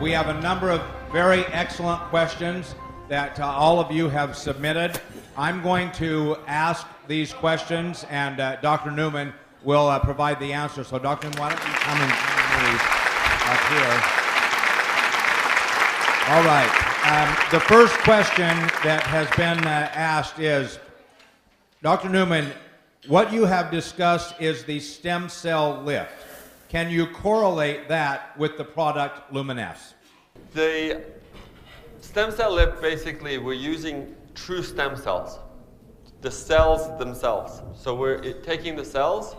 we have a number of very excellent questions that all of you have submitted. I'm going to ask these questions, and Dr. Newman will provide the answer. So, Dr. Newman, why don't you come and please up here? All right. The first question that has been asked is, Dr. Newman, what you have discussed is the stem cell lift. Can you correlate that with the product Luminesce? The stem cell lift, basically, we're using true stem cells, the cells themselves. So we're taking the cells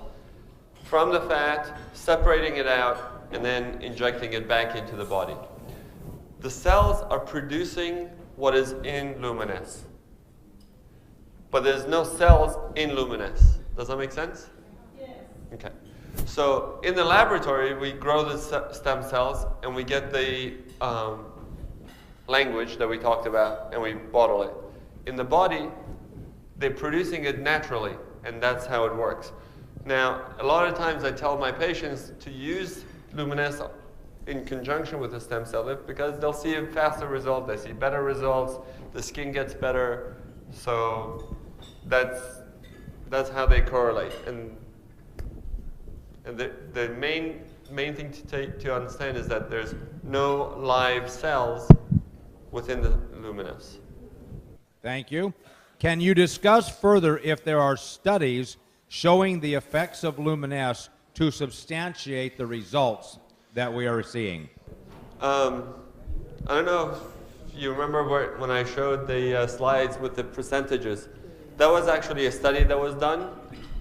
from the fat, separating it out, and then injecting it back into the body. The cells are producing what is in Luminesce, but there's no cells in Luminesce. Does that make sense? Yes. Okay. So in the laboratory, we grow the stem cells, and we get the language that we talked about, and we bottle it. In the body, they're producing it naturally, and that's how it works. Now, a lot of times I tell my patients to use Luminesce in conjunction with the stem cell lift because they'll see a faster result, they see better results, the skin gets better, so that's how they correlate. And the main thing to understand is that there's no live cells within the Luminesce. Thank you. Can you discuss further if there are studies showing the effects of Luminesce to substantiate the results that we are seeing? I don't know if you remember when I showed the slides with the percentages. That was actually a study that was done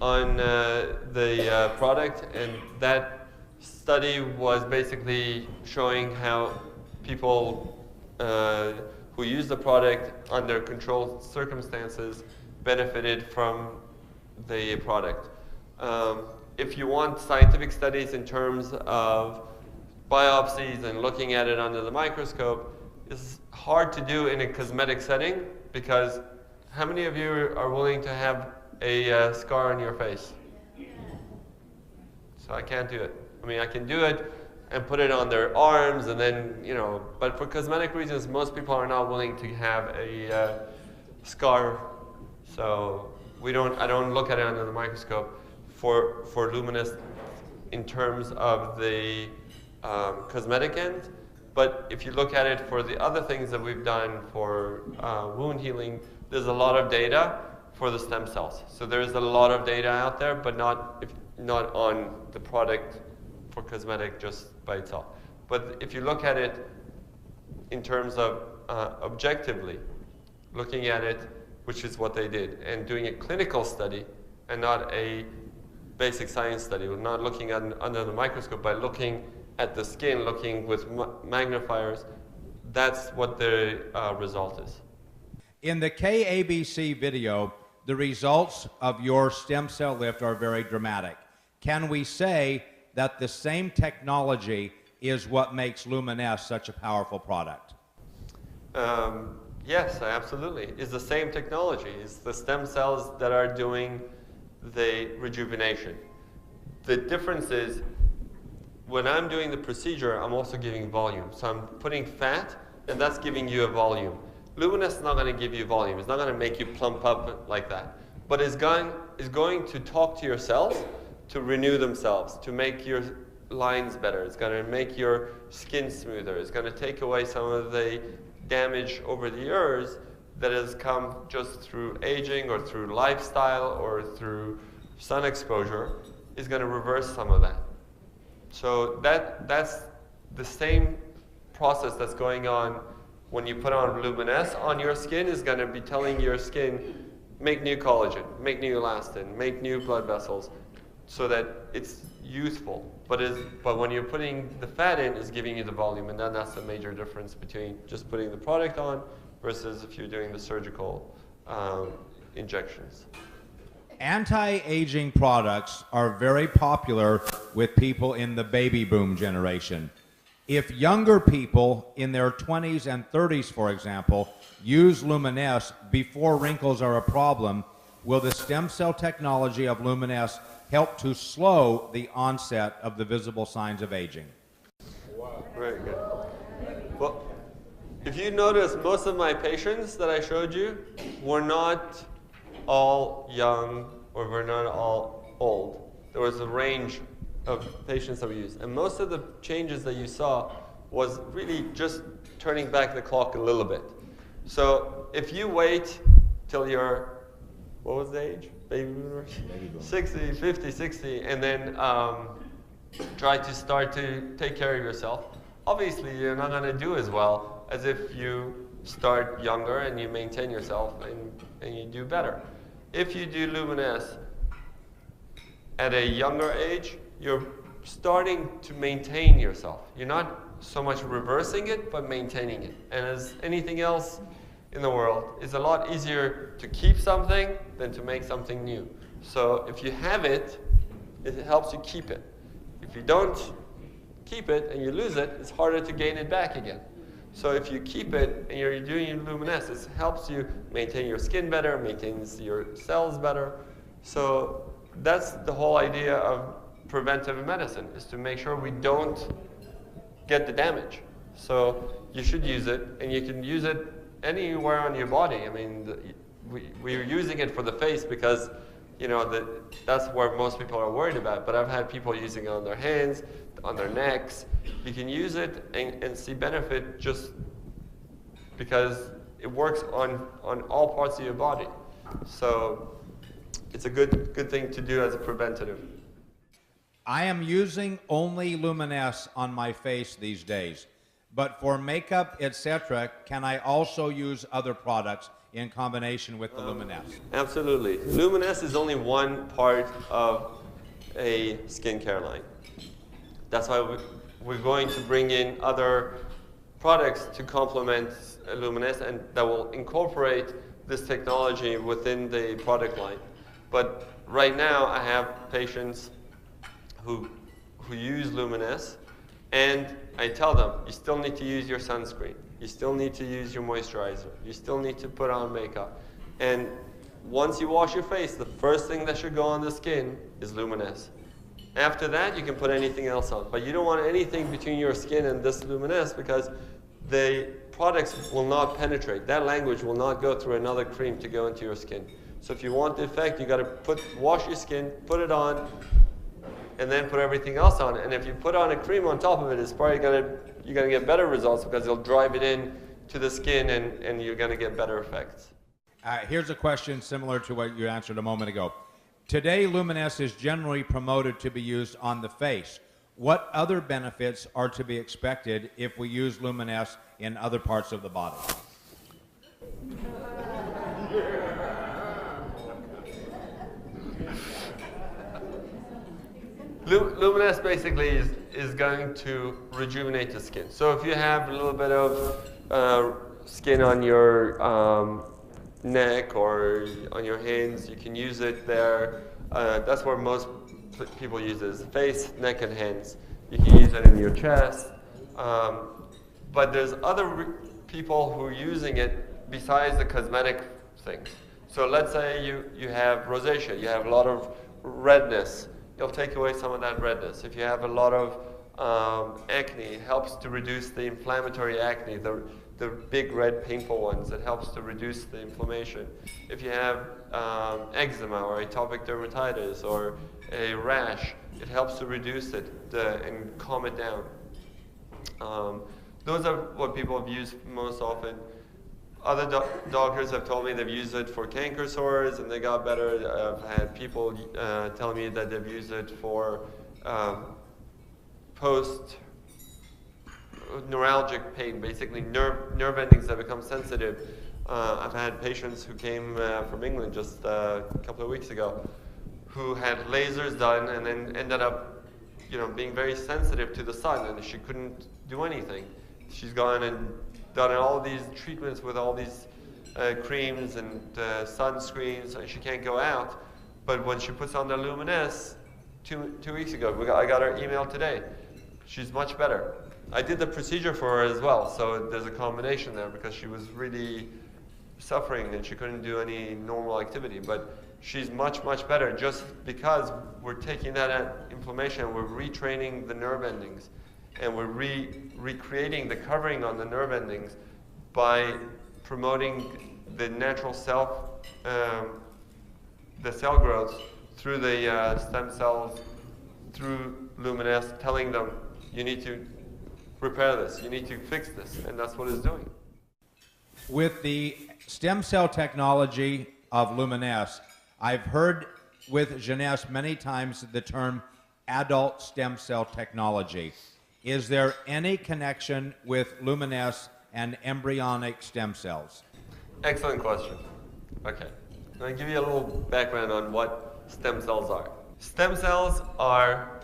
on the product, and that study was basically showing how people who use the product under controlled circumstances benefited from the product. If you want scientific studies in terms of biopsies and looking at it under the microscope, it's hard to do in a cosmetic setting because how many of you are willing to have a scar on your face? So I can't do it. I mean, I can do it and put it on their arms and then, but for cosmetic reasons, most people are not willing to have a scar. So I don't look at it under the microscope for Luminesce in terms of the cosmetic end. But if you look at it for the other things that we've done for wound healing, there's a lot of data for the stem cells. So there's a lot of data out there, but not on the product for cosmetic just by itself. But if you look at it in terms of objectively, looking at it, which is what they did, and doing a clinical study and not a basic science study, we're not looking under the microscope, by looking at the skin, looking with magnifiers, that's what the result is. In the KABC video, the results of your stem cell lift are very dramatic. Can we say that the same technology is what makes Luminesce such a powerful product? Yes, absolutely. It's the same technology. It's the stem cells that are doing the rejuvenation. The difference is when I'm doing the procedure, I'm also giving volume. So I'm putting fat, and that's giving you a volume. Luminesce is not going to give you volume. It's not going to make you plump up like that. But it's going to talk to your cells to renew themselves, to make your lines better. It's going to make your skin smoother. It's going to take away some of the damage over the years that has come just through aging or through lifestyle or through sun exposure. Is going to reverse some of that. So that's the same process that's going on when you put on Luminesce on your skin. Is going to be telling your skin, make new collagen, make new elastin, make new blood vessels, so that it's youthful. But when you're putting the fat in, it's giving you the volume, and then that's the major difference between just putting the product on versus if you're doing the surgical injections. Anti-aging products are very popular with people in the baby boom generation. If younger people in their 20s and 30s, for example, use Luminesce before wrinkles are a problem, will the stem cell technology of Luminesce help to slow the onset of the visible signs of aging? Wow. Very good. if you notice, most of my patients that I showed you were not all young or were not all old. There was a range of patients that we used. And most of the changes that you saw was really just turning back the clock a little bit. So if you wait till you're, what was the age? Baby boomers? 60, 50, 60, and then try to start to take care of yourself. Obviously, you're not going to do as well as if you start younger and you maintain yourself and you do better. If you do Luminesse at a younger age, you're starting to maintain yourself. You're not so much reversing it, but maintaining it. And as anything else in the world, it's a lot easier to keep something than to make something new. So if you have it, it helps you keep it. If you don't keep it and you lose it, it's harder to gain it back again. So if you keep it and you're doing Luminesse, it helps you maintain your skin better, maintains your cells better. So that's the whole idea of preventive medicine, is to make sure we don't get the damage. So you should use it, and you can use it anywhere on your body. I mean, we're using it for the face because, you know, that's where most people are worried about. But I've had people using it on their hands, on their necks. You can use it and see benefit just because it works on all parts of your body. So it's a good thing to do as a preventative. I am using only Luminesse on my face these days, but for makeup, etc., can I also use other products in combination with the Luminesse? Absolutely. Luminesse is only one part of a skincare line. That's why we're going to bring in other products to complement Luminesse and that will incorporate this technology within the product line. But right now, I have patients who use Luminesse, and I tell them, you still need to use your sunscreen. You still need to use your moisturizer. You still need to put on makeup. And once you wash your face, the first thing that should go on the skin is Luminesse. After that, you can put anything else on. But you don't want anything between your skin and this Luminesse because the products will not penetrate. That language will not go through another cream to go into your skin. So if you want the effect, you got to wash your skin, put it on, and then put everything else on. And if you put on a cream on top of it, it's probably you're gonna get better results because it'll drive it in to the skin and you're gonna get better effects. Here's a question similar to what you answered a moment ago. Today, Luminesse is generally promoted to be used on the face. What other benefits are to be expected if we use Luminesse in other parts of the body? Luminesse basically is going to rejuvenate the skin. So if you have a little bit of skin on your neck or on your hands, you can use it there. That's where most people use it, is face, neck, and hands. You can use it in your chest. But there's other people who are using it besides the cosmetic things. So let's say you have rosacea, you have a lot of redness. It'll take away some of that redness. If you have a lot of acne, it helps to reduce the inflammatory acne, the big red painful ones. It helps to reduce the inflammation. If you have eczema or atopic dermatitis or a rash, it helps to reduce it and calm it down. Those are what people have used most often. Other doctors have told me they've used it for canker sores and they got better. I've had people tell me that they've used it for post-neuralgic pain, basically nerve endings that become sensitive. I've had patients who came from England just a couple of weeks ago who had lasers done and then ended up, being very sensitive to the sun, and she couldn't do anything. She's gone and done all these treatments with all these creams and sunscreens, and she can't go out. But when she puts on the Luminesse, two weeks ago, I got her email today. She's much better. I did the procedure for her as well, so there's a combination there because she was really suffering and she couldn't do any normal activity. But she's much, much better just because we're taking that inflammation, we're retraining the nerve endings, and we're recreating the covering on the nerve endings by promoting the natural the cell growth through the stem cells, through Luminesce, telling them, you need to repair this, you need to fix this, and that's what it's doing. With the stem cell technology of Luminesce, I've heard with Jeunesse many times the term adult stem cell technology. Is there any connection with Luminesce and embryonic stem cells? Excellent question. Okay, I'll give you a little background on what stem cells are. Stem cells are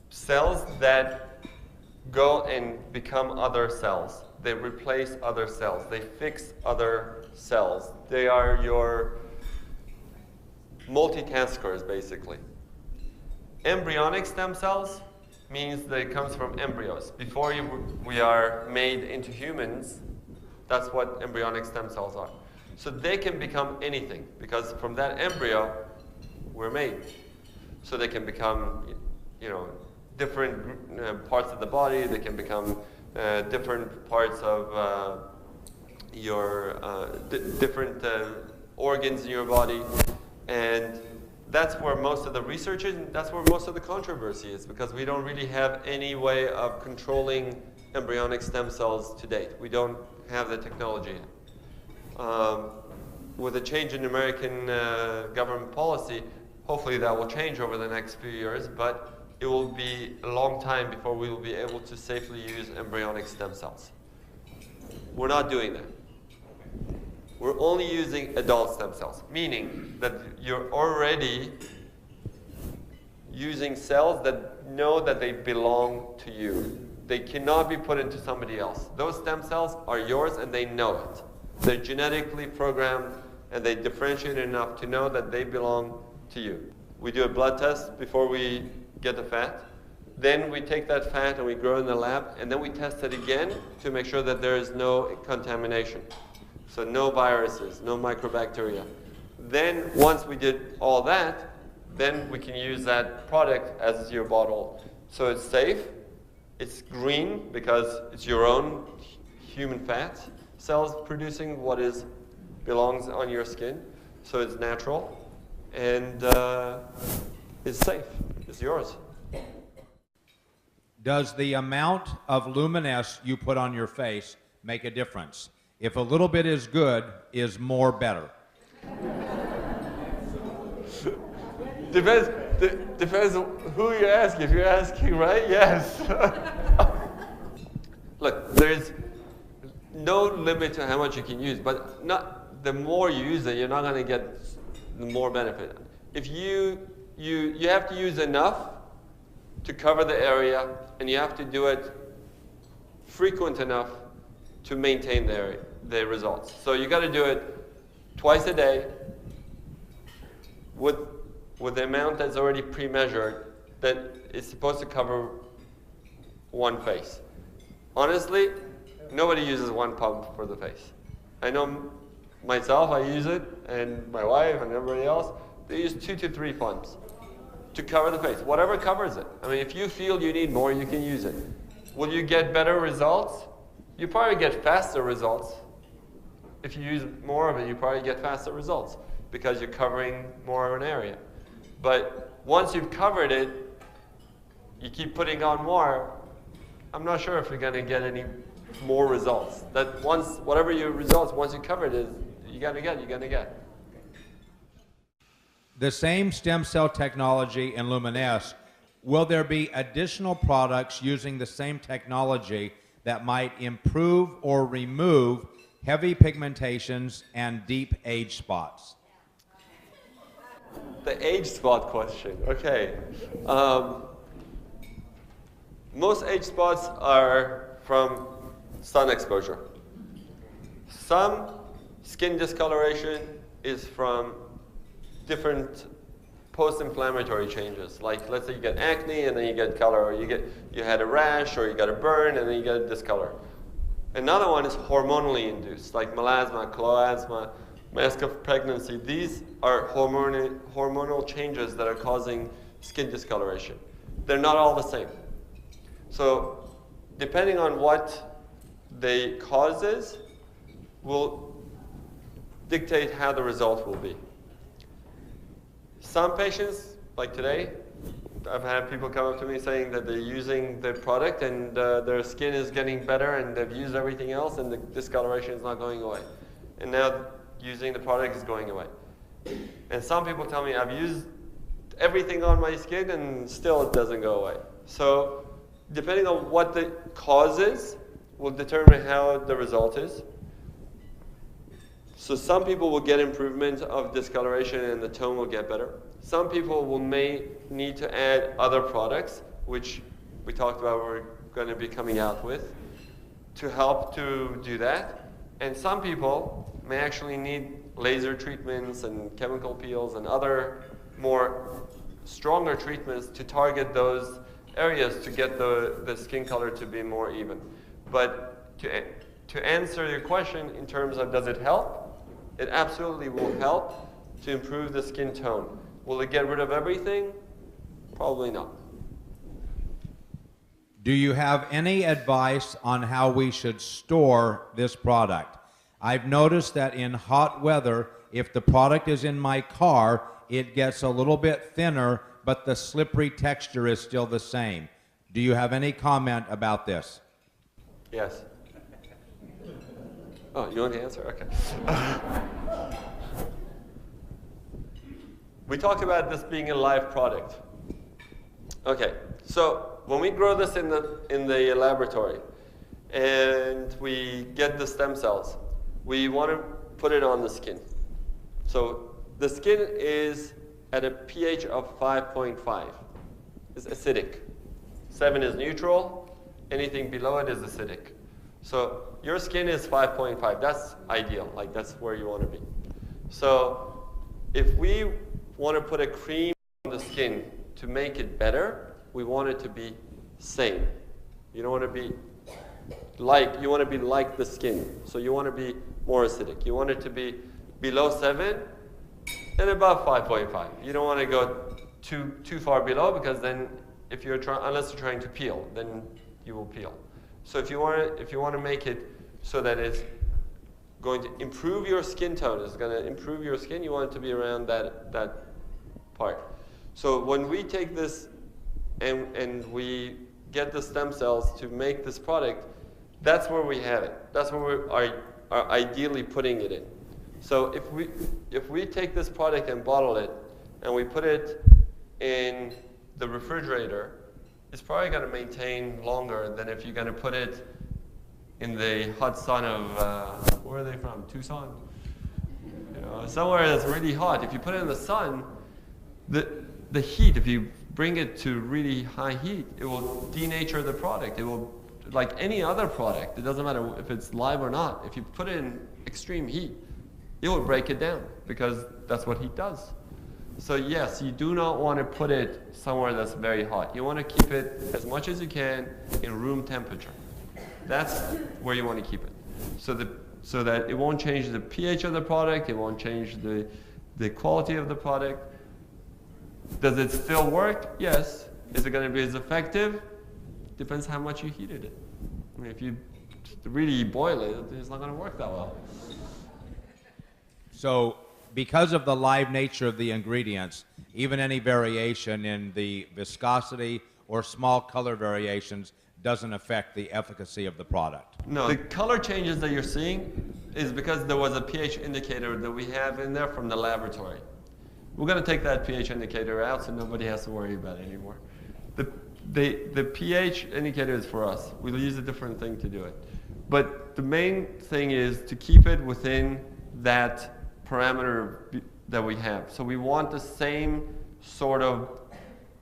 cells that go and become other cells. They replace other cells. They fix other cells. They are your multitaskers, basically. Embryonic stem cells means that it comes from embryos. Before we are made into humans, that's what embryonic stem cells are. So they can become anything, because from that embryo, we're made. So they can become, different parts of the body. They can become different parts of your different organs in your body, and that's where most of the research is, and that's where most of the controversy is, because we don't really have any way of controlling embryonic stem cells to date. We don't have the technology yet. With a change in American government policy, hopefully that will change over the next few years, but it will be a long time before we will be able to safely use embryonic stem cells. We're not doing that. We're only using adult stem cells, meaning that you're already using cells that know that they belong to you. They cannot be put into somebody else. Those stem cells are yours and they know it. They're genetically programmed and they differentiate enough to know that they belong to you. We do a blood test before we get the fat. Then we take that fat and we grow it in the lab, and then we test it again to make sure that there is no contamination. So no viruses, no microbacteria. Then once we did all that, then we can use that product as your bottle. So it's safe, it's green because it's your own human fat cells producing what belongs on your skin. So it's natural, and it's safe, it's yours. Does the amount of Luminesce you put on your face make a difference? If a little bit is good, is more better? Depends who you're asking. If you're asking, right? Yes. Look, there's no limit to how much you can use, but the more you use it, you're not going to get the more benefit. If you have to use enough to cover the area, and you have to do it frequent enough to maintain the results. So you got to do it twice a day with the amount that's already pre-measured that is supposed to cover one face. Honestly, nobody uses one pump for the face. I know myself, I use it, and my wife and everybody else, they use 2 to 3 pumps to cover the face, whatever covers it. I mean, if you feel you need more, you can use it. Will you get better results? You probably get faster results. If you use more of it, you probably get faster results because you're covering more of an area. But once you've covered it, you keep putting on more, I'm not sure if you're going to get any more results. That whatever your results, once you cover it, you're going to get. The same stem cell technology in Luminesce, will there be additional products using the same technology that might improve or remove heavy pigmentations and deep age spots? The age spot question, okay. Most age spots are from sun exposure. Some skin discoloration is from different post-inflammatory changes. Like, let's say you get acne and then you get color, or you had a rash, or you got a burn and then you get a discolor. Another one is hormonally induced, like melasma, chloasma, mask of pregnancy. These are hormonal changes that are causing skin discoloration. They're not all the same. So depending on what the cause is, will dictate how the result will be. Some patients, like today, I've had people come up to me saying that they're using the product and their skin is getting better and they've used everything else and the discoloration is not going away. And now using the product is going away. And some people tell me I've used everything on my skin and still it doesn't go away. So depending on what the cause is will determine how the result is. So some people will get improvement of discoloration and the tone will get better. Some people may need to add other products, which we talked about we're going to be coming out with, to help to do that. And some people may actually need laser treatments and chemical peels and other more stronger treatments to target those areas to get the skin color to be more even. But to answer your question in terms of does it help, it absolutely will help to improve the skin tone. Will it get rid of everything? Probably not. Do you have any advice on how we should store this product? I've noticed that in hot weather, if the product is in my car, it gets a little bit thinner, but the slippery texture is still the same. Do you have any comment about this? Yes. Oh, you want to answer? Okay. We talked about this being a live product. Okay, so when we grow this in the laboratory and we get the stem cells, we want to put it on the skin. So the skin is at a pH of 5.5. It's acidic. 7 is neutral. Anything below it is acidic. So your skin is 5.5. That's ideal. Like that's where you want to be. So if we want to put a cream on the skin to make it better, we want it to be same. You don't want to be like, you want to be like the skin. So you want to be more acidic. You want it to be below 7 and above 5.5. You don't want to go too far below because then if you're unless you're trying to peel, then you will peel. So if you want to make it so that it's going to improve your skin tone, it's going to improve your skin, you want it to be around that part. So when we take this and we get the stem cells to make this product, that's where we have it. That's where we are ideally putting it in. So if we take this product and bottle it and we put it in the refrigerator, it's probably going to maintain longer than if you're going to put it in the hot sun of, where are they from? Tucson? You know, somewhere that's really hot. If you put it in the sun, the heat, if you bring it to really high heat, it will denature the product. It will, like any other product, it doesn't matter if it's live or not. If you put it in extreme heat, it will break it down because that's what heat does. So yes, you do not want to put it somewhere that's very hot. You want to keep it as much as you can in room temperature. That's where you want to keep it. So that it won't change the pH of the product, it won't change the quality of the product. Does it still work? Yes. Is it going to be as effective? Depends how much you heated it. I mean, if you really boil it, it's not going to work that well. So because of the live nature of the ingredients, even any variation in the viscosity or small color variations doesn't affect the efficacy of the product. No, the color changes that you're seeing is because there was a pH indicator that we have in there from the laboratory. We're going to take that pH indicator out so nobody has to worry about it anymore. The pH indicator is for us. We'll use a different thing to do it. But the main thing is to keep it within that parameter that we have. So we want the same sort of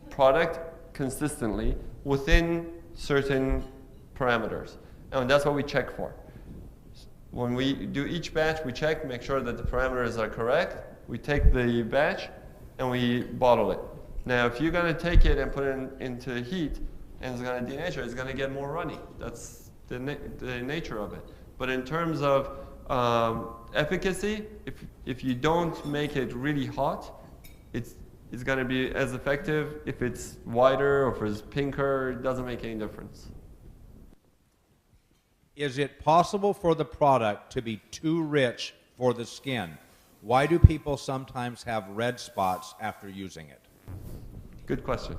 product consistently within certain parameters. And that's what we check for. When we do each batch, we check, make sure that the parameters are correct. We take the batch and we bottle it. Now, if you're going to take it and put it into heat and it's going to denature, it's going to get more runny. That's the nature of it. But in terms of efficacy, if you don't make it really hot, it's going to be as effective. If it's whiter or if it's pinker, it doesn't make any difference. Is it possible for the product to be too rich for the skin? Why do people sometimes have red spots after using it? Good question.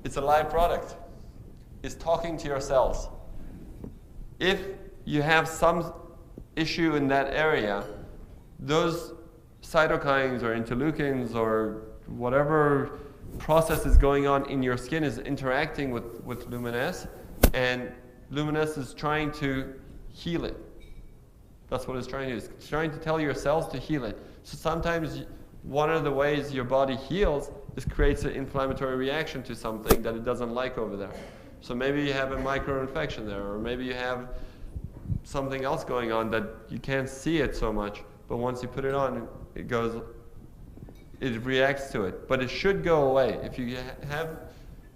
It's a live product. It's talking to your cells. If you have some issue in that area, those cytokines or interleukins or whatever process is going on in your skin is interacting with Luminesse, and Luminesse is trying to heal it. That's what it's trying to do. It's trying to tell your cells to heal it. So sometimes one of the ways your body heals is creates an inflammatory reaction to something that it doesn't like over there. So maybe you have a micro-infection there, or maybe you have something else going on that you can't see it so much, but once you put it on, it reacts to it. But it should go away. If you have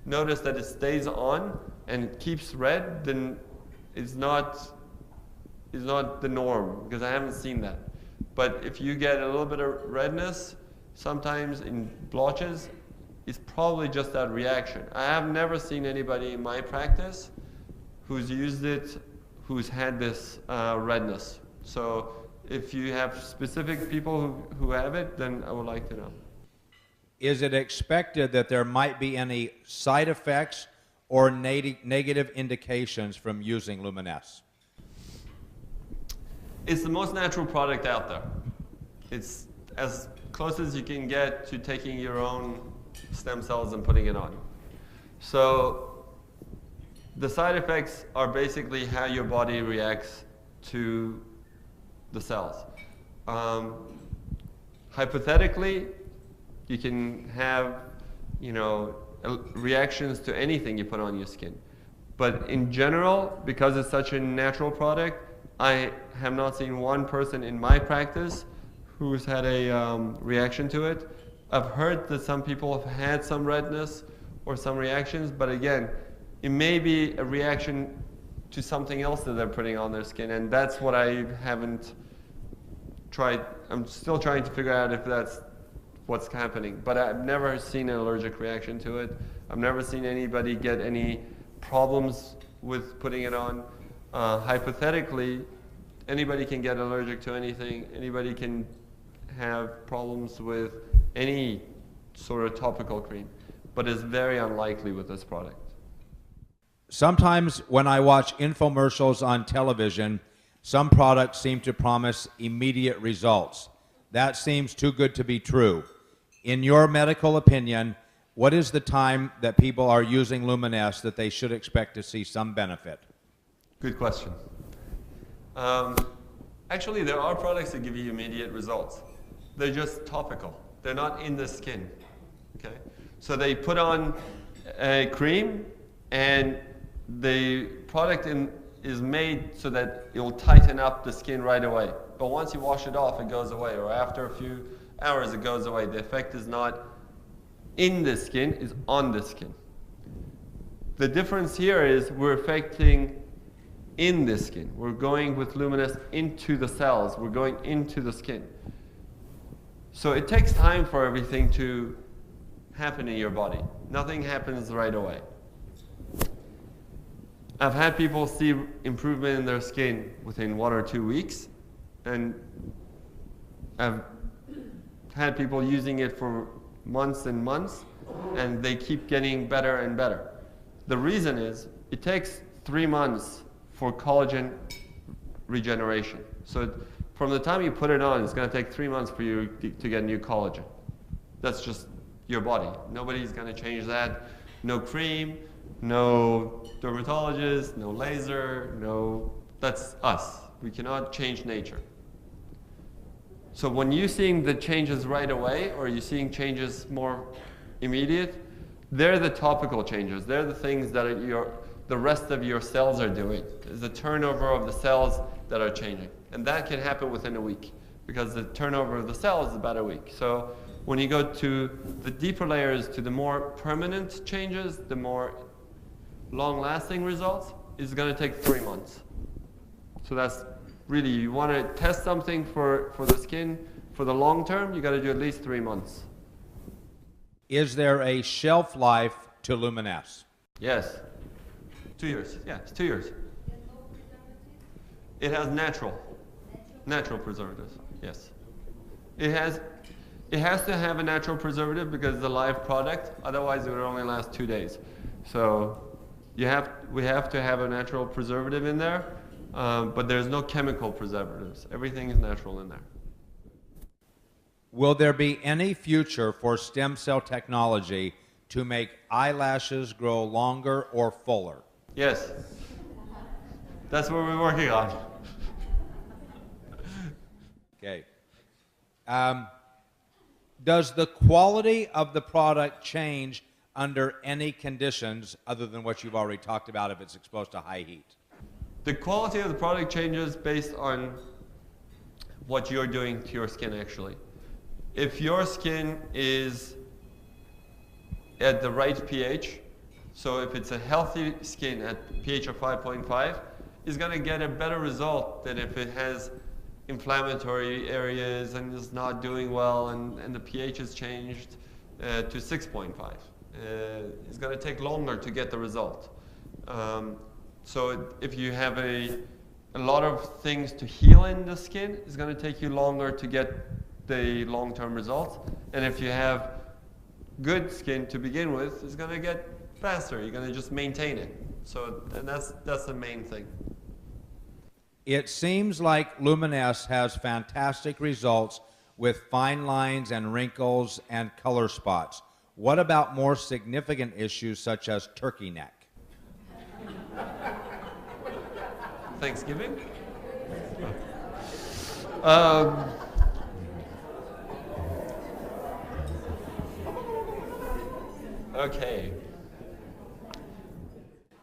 noticed that it stays on and it keeps red, then it's not the norm, because I haven't seen that. But if you get a little bit of redness, sometimes in blotches, it's probably just that reaction. I have never seen anybody in my practice who's used it who's had this redness. So if you have specific people who have it, then I would like to know. Is it expected that there might be any side effects or negative indications from using Luminesse? It's the most natural product out there. It's as close as you can get to taking your own stem cells and putting it on. So the side effects are basically how your body reacts to the cells. Hypothetically, you can have, reactions to anything you put on your skin. But in general, because it's such a natural product, I have not seen one person in my practice who's had a reaction to it. I've heard that some people have had some redness or some reactions, but again, it may be a reaction to something else that they're putting on their skin, and that's what I haven't tried. I'm still trying to figure out if that's what's happening, but I've never seen an allergic reaction to it. I've never seen anybody get any problems with putting it on. Hypothetically, anybody can get allergic to anything. Anybody can have problems with any sort of topical cream, but it's very unlikely with this product. Sometimes when I watch infomercials on television, some products seem to promise immediate results. That seems too good to be true. In your medical opinion, what is the time that people are using Luminesse that they should expect to see some benefit? Good question. Actually, there are products that give you immediate results. They're just topical. They're not in the skin. Okay? So they put on a cream, and the product is made so that it will tighten up the skin right away. But once you wash it off, it goes away, or after a few hours, it goes away. The effect is not in the skin, it's on the skin. The difference here is we're affecting in the skin. We're going with Luminesse into the cells. We're going into the skin. So it takes time for everything to happen in your body. Nothing happens right away. I've had people see improvement in their skin within 1 or 2 weeks, and I've had people using it for months and months, and they keep getting better and better. The reason is it takes 3 months for collagen regeneration. So from the time you put it on, it's going to take 3 months for you to get new collagen. That's just your body. Nobody's going to change that. No cream, no dermatologist, no laser, that's us. We cannot change nature. So when you're seeing the changes right away, or you're seeing changes more immediate, they're the topical changes. They're the things that the rest of your cells are doing. It's the turnover of the cells that are changing. And that can happen within a week, because the turnover of the cells is about a week. So when you go to the deeper layers, to the more permanent changes, the more long-lasting results, it's going to take 3 months. So that's really, you want to test something for the skin for the long term, you got to do at least 3 months. Is there a shelf life to Luminesse? Yes. 2 years. Yeah, it's 2 years. It has natural preservatives. Yes. It has to have a natural preservative because it's a live product. Otherwise, it would only last 2 days. So we have to have a natural preservative in there, but there's no chemical preservatives. Everything is natural in there. Will there be any future for stem cell technology to make eyelashes grow longer or fuller? Yes. That's what we're working on. Okay. Does the quality of the product change under any conditions other than what you've already talked about if it's exposed to high heat? The quality of the product changes based on what you're doing to your skin, actually. If your skin is at the right pH, so if it's a healthy skin at pH of 5.5, it's going to get a better result than if it has inflammatory areas and is not doing well and the pH has changed to 6.5. It's going to take longer to get the result. So if you have a lot of things to heal in the skin, it's going to take you longer to get the long-term results. And if you have good skin to begin with, it's going to get faster. You're going to just maintain it. So and that's the main thing. It seems like Luminесce has fantastic results with fine lines and wrinkles and color spots. What about more significant issues such as turkey neck? Thanksgiving? Okay.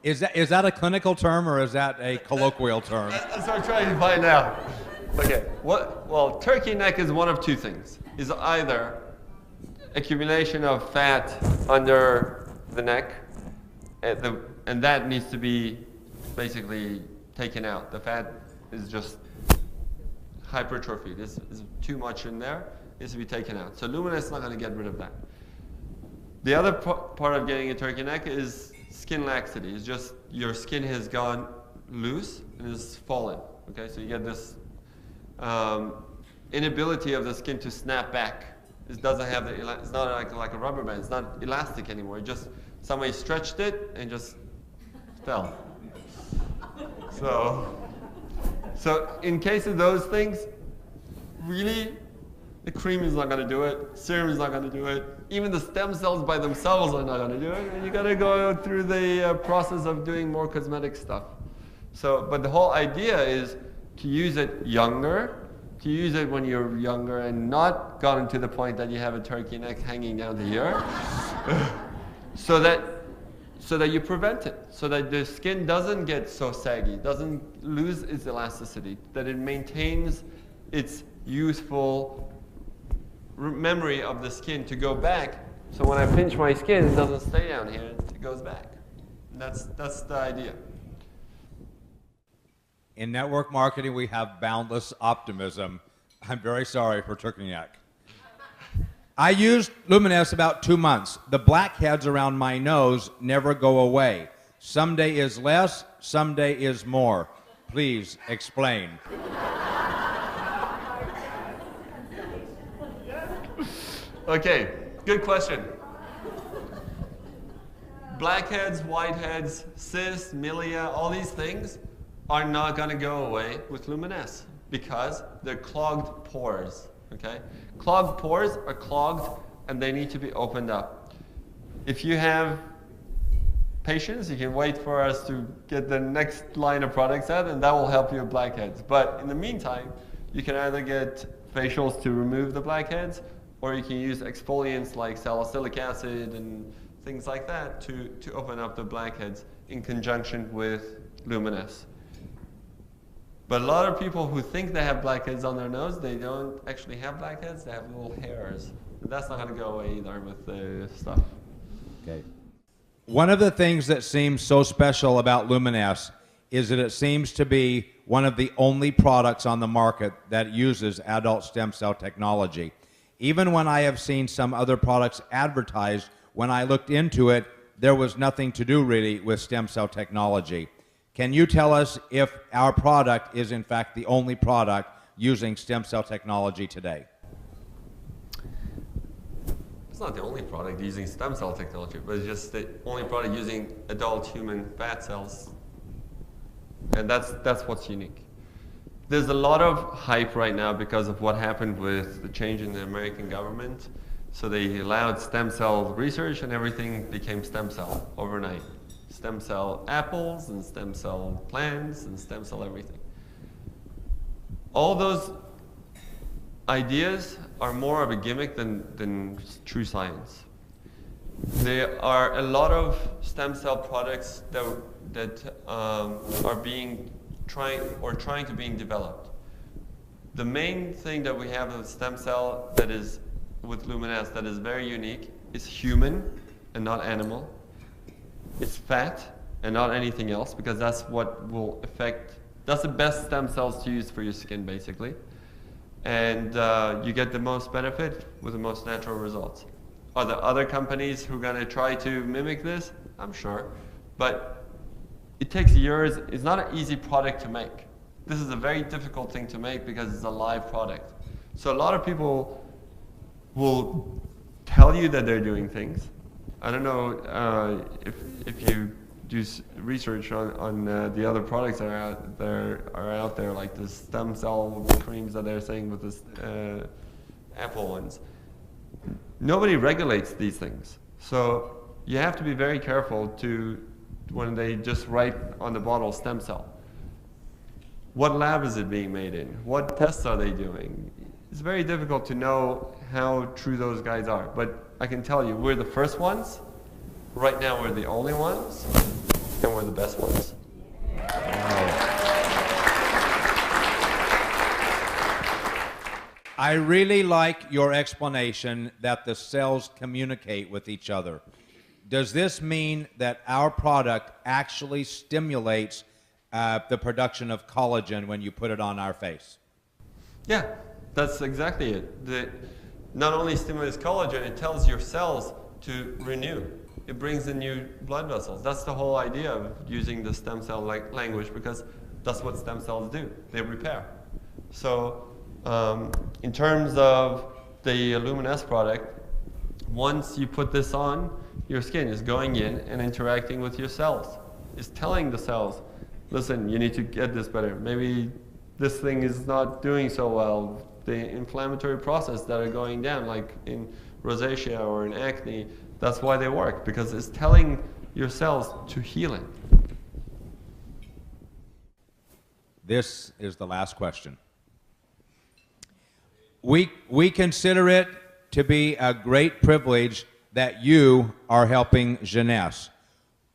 Is that a clinical term or is that a colloquial term? That's what I'm trying to find out. Okay. Well, turkey neck is one of two things. Is either accumulation of fat under the neck, and that needs to be basically taken out. The fat is just hypertrophy. This is too much in there. It needs to be taken out. So Luminesce is not going to get rid of that. The other part of getting a turkey neck is skin laxity. It's just your skin has gone loose and is fallen. Okay, so you get this inability of the skin to snap back. It doesn't have it's not like a rubber band. It's not elastic anymore. It just somebody stretched it and just fell. So in case of those things, really, the cream is not going to do it. Serum is not going to do it. Even the stem cells by themselves are not going to do it. And you got to go through the process of doing more cosmetic stuff. So, but the whole idea is to use it younger, to use it when you're younger and not gotten to the point that you have a turkey neck hanging down to here, so that you prevent it, so that the skin doesn't get so saggy, doesn't lose its elasticity, that it maintains its youthful memory of the skin to go back. So when I pinch my skin, it doesn't stay down here, it goes back. And that's the idea. In network marketing, we have boundless optimism. I'm very sorry for turkey neck. I used Luminesce about 2 months. The blackheads around my nose never go away. Some day is less, some day is more. Please explain. Okay, good question. Blackheads, whiteheads, cysts, milia, all these things are not going to go away with Luminesce because they're clogged pores. Okay? Clogged pores are clogged and they need to be opened up. If you have patience, you can wait for us to get the next line of products out and that will help you with blackheads. But in the meantime, you can either get facials to remove the blackheads or you can use exfoliants like salicylic acid and things like that to open up the blackheads in conjunction with Luminesce. But a lot of people who think they have blackheads on their nose, they don't actually have blackheads, they have little hairs. But that's not going to go away either with the stuff. Okay. One of the things that seems so special about Luminesce is that it seems to be one of the only products on the market that uses adult stem cell technology. Even when I have seen some other products advertised, when I looked into it, there was nothing to do really with stem cell technology. Can you tell us if our product is in fact the only product using stem cell technology today? It's not the only product using stem cell technology, but it's just the only product using adult human fat cells. And that's what's unique. There's a lot of hype right now because of what happened with the change in the American government. So they allowed stem cell research and everything became stem cell overnight. Stem cell apples and stem cell plants and stem cell everything. All those ideas are more of a gimmick than true science. There are a lot of stem cell products that are being trying to being developed. The main thing that we have with stem cell that is with Luminesc that is very unique is human and not animal. It's fat and not anything else because that's what will affect. That's the best stem cells to use for your skin, basically. And you get the most benefit with the most natural results. Are there other companies who are going to try to mimic this? I'm sure. But it takes years. It's not an easy product to make. This is a very difficult thing to make because it's a live product. So a lot of people will tell you that they're doing things. I don't know if you do research on the other products that are out there, like the stem cell creams that they're saying with this apple ones. Nobody regulates these things, so you have to be very careful when they just write on the bottle stem cell. What lab is it being made in? What tests are they doing? It's very difficult to know how true those guys are, but I can tell you, we're the first ones. Right now, we're the only ones, and we're the best ones. I really like your explanation that the cells communicate with each other. Does this mean that our product actually stimulates the production of collagen when you put it on our face? Yeah, that's exactly it. Not only stimulates collagen, it tells your cells to renew. It brings in new blood vessels. That's the whole idea of using the stem cell language, because that's what stem cells do. They repair. So in terms of the Luminesc product, once you put this on, your skin is going in and interacting with your cells. It's telling the cells, listen, you need to get this better. Maybe this thing is not doing so well. The inflammatory process that are going down, like in rosacea or in acne, that's why they work, because it's telling your cells to heal it. This is the last question. We consider it to be a great privilege that you are helping Jeunesse.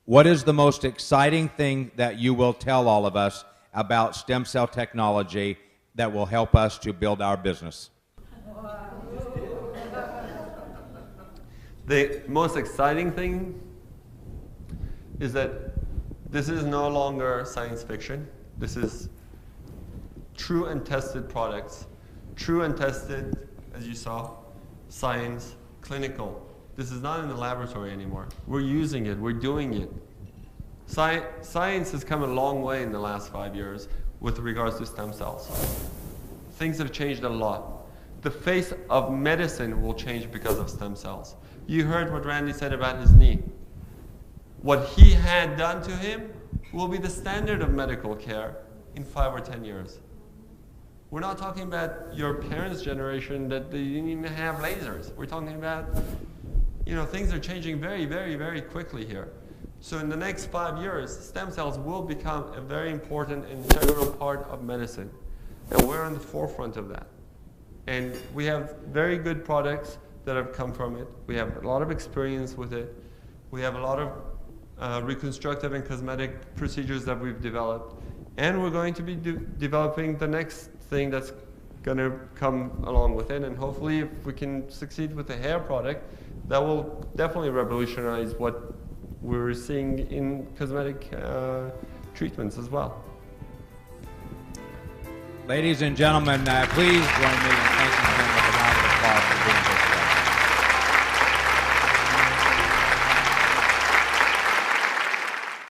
What is the most exciting thing that you will tell all of us about stem cell technology that will help us to build our business? The most exciting thing is that this is no longer science fiction. This is true and tested products. True and tested, as you saw, science, clinical. This is not in the laboratory anymore. We're using it, we're doing it. Science has come a long way in the last 5 years with regards to stem cells. Things have changed a lot. The face of medicine will change because of stem cells. You heard what Randy said about his knee. What he had done to him will be the standard of medical care in 5 or 10 years. We're not talking about your parents' generation that they didn't even have lasers. We're talking about, things are changing very, very, very quickly here. So in the next 5 years, stem cells will become a very important and integral part of medicine. And we're on the forefront of that. And we have very good products that have come from it. We have a lot of experience with it. We have a lot of reconstructive and cosmetic procedures that we've developed. And we're going to be developing the next thing that's going to come along with it. And hopefully, if we can succeed with the hair product, that will definitely revolutionize what we're seeing in cosmetic treatments as well. Ladies and gentlemen, please join me in